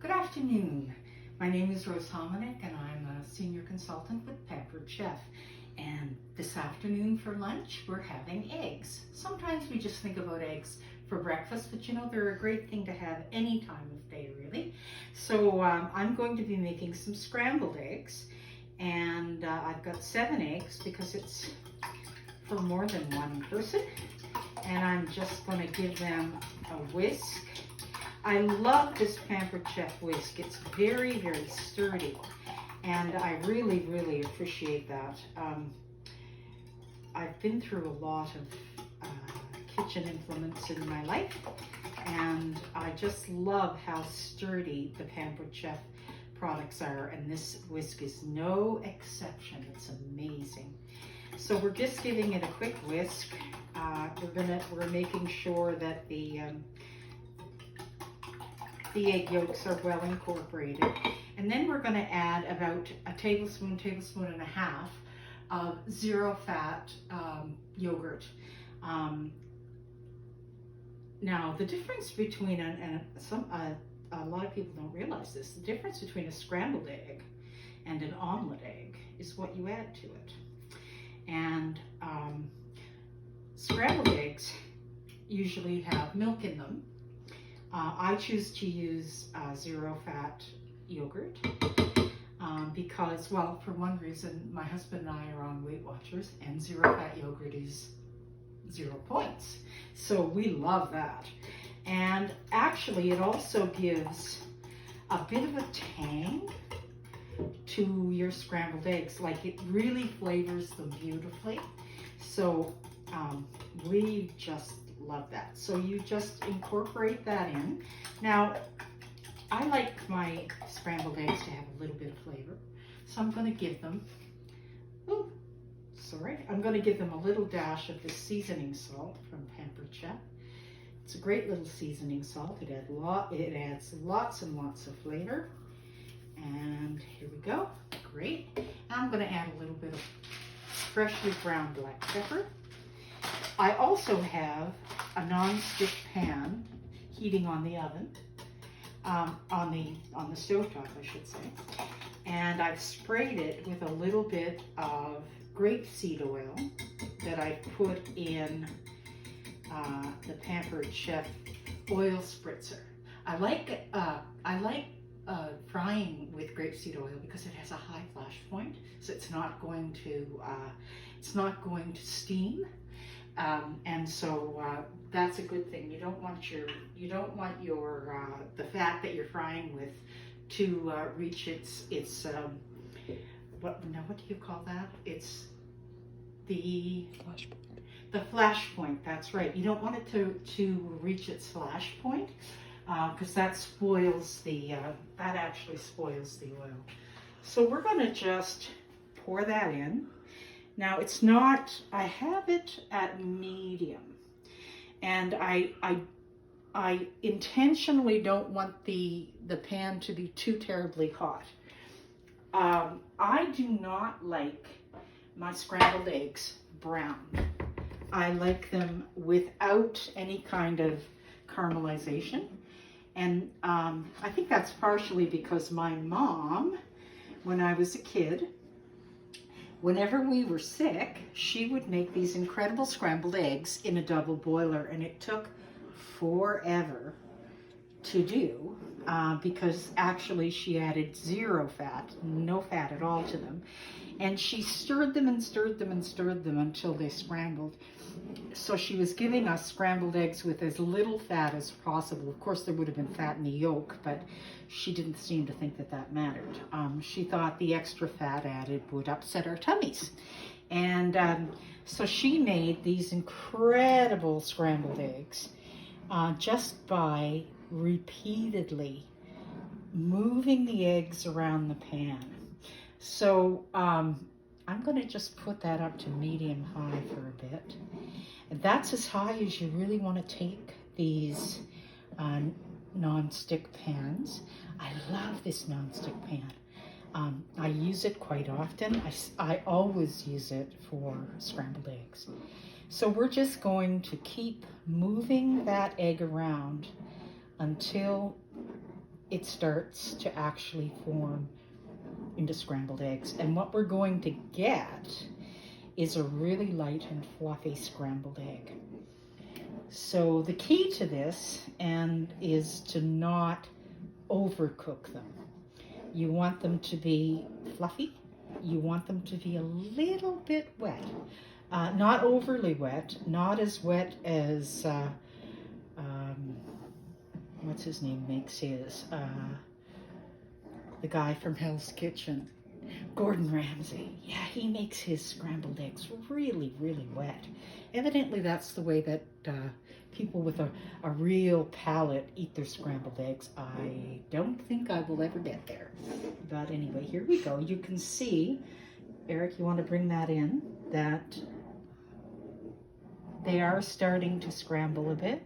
Good afternoon. My name is Rose Hominick and I'm a senior consultant with Pampered Chef. And this afternoon for lunch, we're having eggs. Sometimes we just think about eggs for breakfast, but you know, they're a great thing to have any time of day, really. So I'm going to be making some scrambled eggs. And I've got 7 eggs because it's for more than one person. And I'm just going to give them a whisk. I love this Pampered Chef whisk. It's very, very sturdy, and I really, really appreciate that. I've been through a lot of kitchen implements in my life, and I just love how sturdy the Pampered Chef products are, and this whisk is no exception. It's amazing. So we're just giving it a quick whisk. We're making sure that the egg yolks are well incorporated. And then we're going to add about a tablespoon and a half of zero fat yogurt. Now the difference between, a lot of people don't realize this, the difference between a scrambled egg and an omelet egg is what you add to it. And scrambled eggs usually have milk in them. I choose to use zero fat yogurt because, well, for one reason, my husband and I are on Weight Watchers, and zero fat yogurt is 0 points. So we love that. And actually, it also gives a bit of a tang to your scrambled eggs. Like, it really flavors them beautifully. So we just love that. So you just incorporate that in. Now, I like my scrambled eggs to have a little bit of flavor, so I'm going to give them, I'm going to give them a little dash of this seasoning salt from Pampered Chef. It's a great little seasoning salt. It adds lots and lots of flavor. And here we go. Great. Now I'm going to add a little bit of freshly ground black pepper. I also have a non-stick pan heating on the oven, on the stovetop, I should say, and I've sprayed it with a little bit of grapeseed oil that I put in the Pampered Chef oil spritzer. I like frying with grapeseed oil because it has a high flash point, so it's not going to steam. And so that's a good thing. You don't want the fat that you're frying with to reach its what do you call that? It's the flash point. That's right. You don't want it to reach its flash point because that actually spoils the oil. So we're going to just pour that in. Now it's not, I have it at medium, and I intentionally don't want the pan to be too terribly hot. I do not like my scrambled eggs brown. I like them without any kind of caramelization, and I think that's partially because my mom, when I was a kid, whenever we were sick, she would make these incredible scrambled eggs in a double boiler, and it took forever to do because actually she added zero fat, no fat at all to them, and she stirred them and stirred them and stirred them until they scrambled. So she was giving us scrambled eggs with as little fat as possible. Of course, there would have been fat in the yolk, but she didn't seem to think that mattered. She thought the extra fat added would upset our tummies. And so she made these incredible scrambled eggs just by repeatedly moving the eggs around the pan. So I'm going to just put that up to medium-high for a bit. And that's as high as you really want to take these non-stick pans. I love this non-stick pan. I use it quite often. I always use it for scrambled eggs. So we're just going to keep moving that egg around until it starts to actually form into scrambled eggs. And what we're going to get is a really light and fluffy scrambled egg. So the key to this is to not overcook them. You want them to be fluffy. You want them to be a little bit wet. Not overly wet, not as wet as, what's his name makes his, the guy from Hell's Kitchen, Gordon Ramsay. Yeah, he makes his scrambled eggs really, really wet. Evidently, that's the way that people with a real palate eat their scrambled eggs. I don't think I will ever get there. But anyway, here we go. You can see, Eric, you want to bring that in, that they are starting to scramble a bit.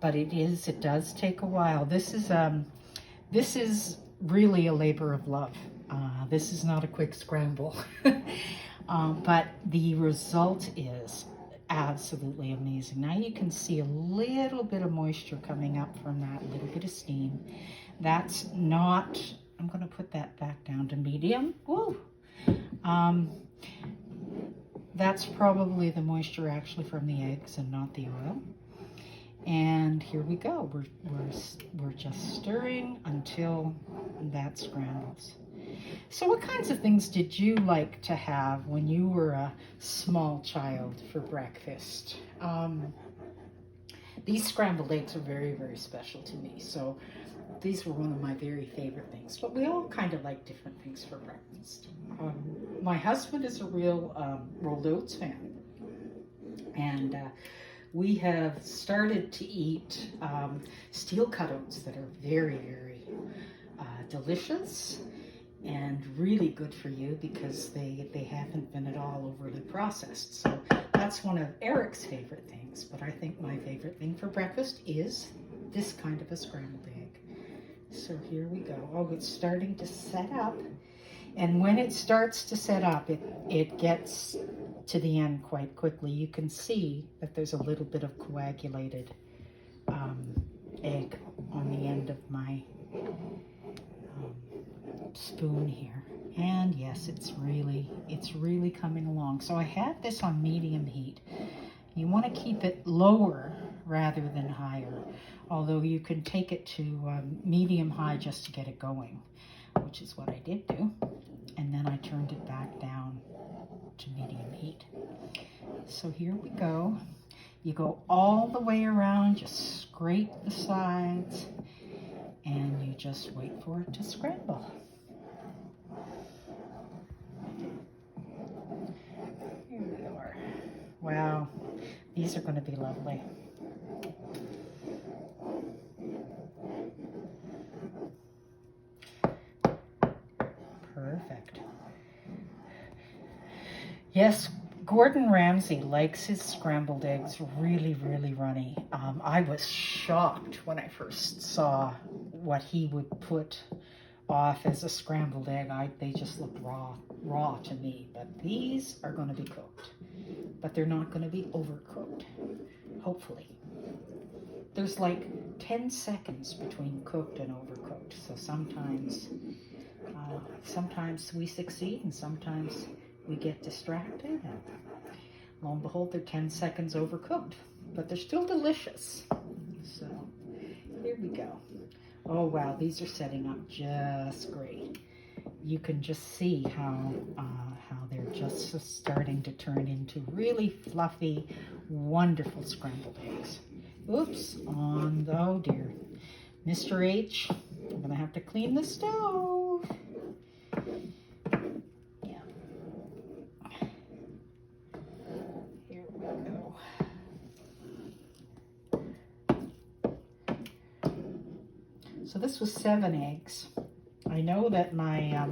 But it does take a while. This is really a labor of love. This is not a quick scramble. But the result is absolutely amazing. Now you can see a little bit of moisture coming up from that, a little bit of steam. That's not, I'm going to put that back down to medium. Woo! That's probably the moisture actually from the eggs and not the oil. And here we go. We're just stirring until that scrambles. So what kinds of things did you like to have when you were a small child for breakfast? These scrambled eggs are very, very special to me. So these were one of my very favorite things. But we all kind of like different things for breakfast. My husband is a real rolled oats fan. And we have started to eat steel cut oats that are very, very delicious and really good for you because they haven't been at all overly processed. So that's one of Eric's favorite things, but I think my favorite thing for breakfast is this kind of a scrambled egg. So here we go. Oh, it's starting to set up. And when it starts to set up, it gets to the end quite quickly. You can see that there's a little bit of coagulated egg on the end of my spoon here. And yes, it's really coming along. So I have this on medium heat. You want to keep it lower rather than higher, although you can take it to medium high just to get it going, which is what I did do. And then I turned it back down to medium heat. So here we go. You go all the way around, just scrape the sides, and you just wait for it to scramble. Here we are. Wow, these are going to be lovely. Perfect. Yes, Gordon Ramsay likes his scrambled eggs really, really runny. I was shocked when I first saw what he would put off as a scrambled egg. They just looked raw to me. But these are going to be cooked. But they're not going to be overcooked, hopefully. There's like 10 seconds between cooked and overcooked. So sometimes we succeed and sometimes we get distracted. And lo and behold, they're 10 seconds overcooked. But they're still delicious. So here we go. Oh wow, these are setting up just great. You can just see how they're just starting to turn into really fluffy, wonderful scrambled eggs. Oops, oh dear. Mr. H, I'm gonna have to clean the stove. Yeah. Here we go. So this was 7 eggs. I know that my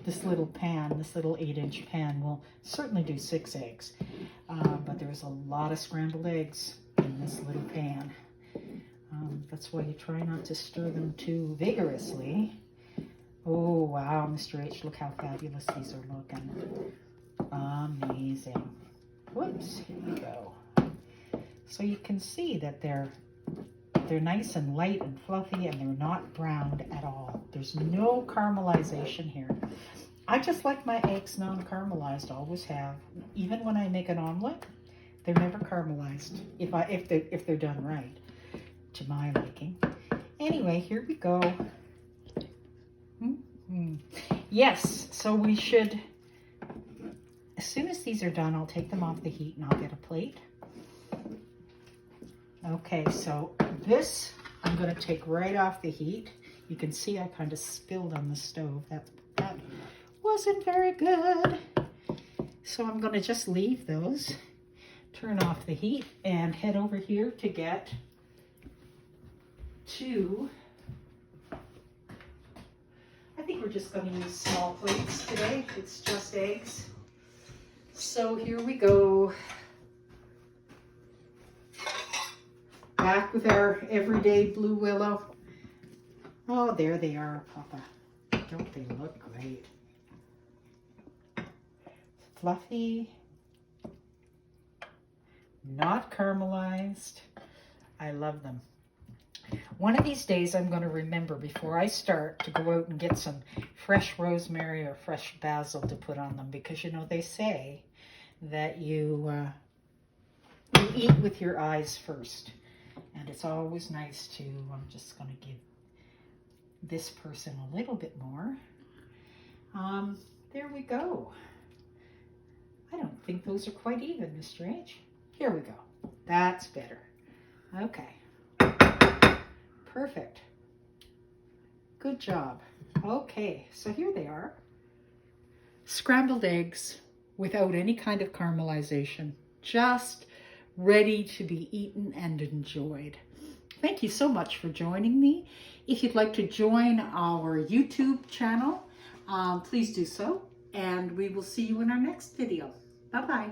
this little pan, this little 8-inch pan, will certainly do 6 eggs. But there's a lot of scrambled eggs in this little pan. That's why you try not to stir them too vigorously. Oh wow, Mr. H, look how fabulous these are looking. Amazing. Whoops, here we go. So you can see that they're they're nice and light and fluffy, and they're not browned at all. There's no caramelization here. I just like my eggs non-caramelized, always have. Even when I make an omelet, they're never caramelized if they're done right, to my liking. Anyway, here we go. Yes, so we should, as soon as these are done, I'll take them off the heat and I'll get a plate. Okay, so this I'm going to take right off the heat. You can see I kind of spilled on the stove. That wasn't very good. So I'm going to just leave those, turn off the heat, and head over here to get two. I think we're just going to use small plates today. It's just eggs. So here we go. Back with our everyday blue willow. Oh, there they are, Papa. Don't they look great? Fluffy. Not caramelized. I love them. One of these days I'm going to remember before I start to go out and get some fresh rosemary or fresh basil to put on them, because you know they say that you eat with your eyes first. And it's always nice to, I'm just going to give this person a little bit more. There we go. I don't think those are quite even, Mr. H. Here we go. That's better. Okay. Perfect. Good job. Okay, so here they are. Scrambled eggs without any kind of caramelization. Just ready to be eaten and enjoyed. Thank you so much for joining me. If you'd like to join our YouTube channel, please do so. And we will see you in our next video. Bye-bye.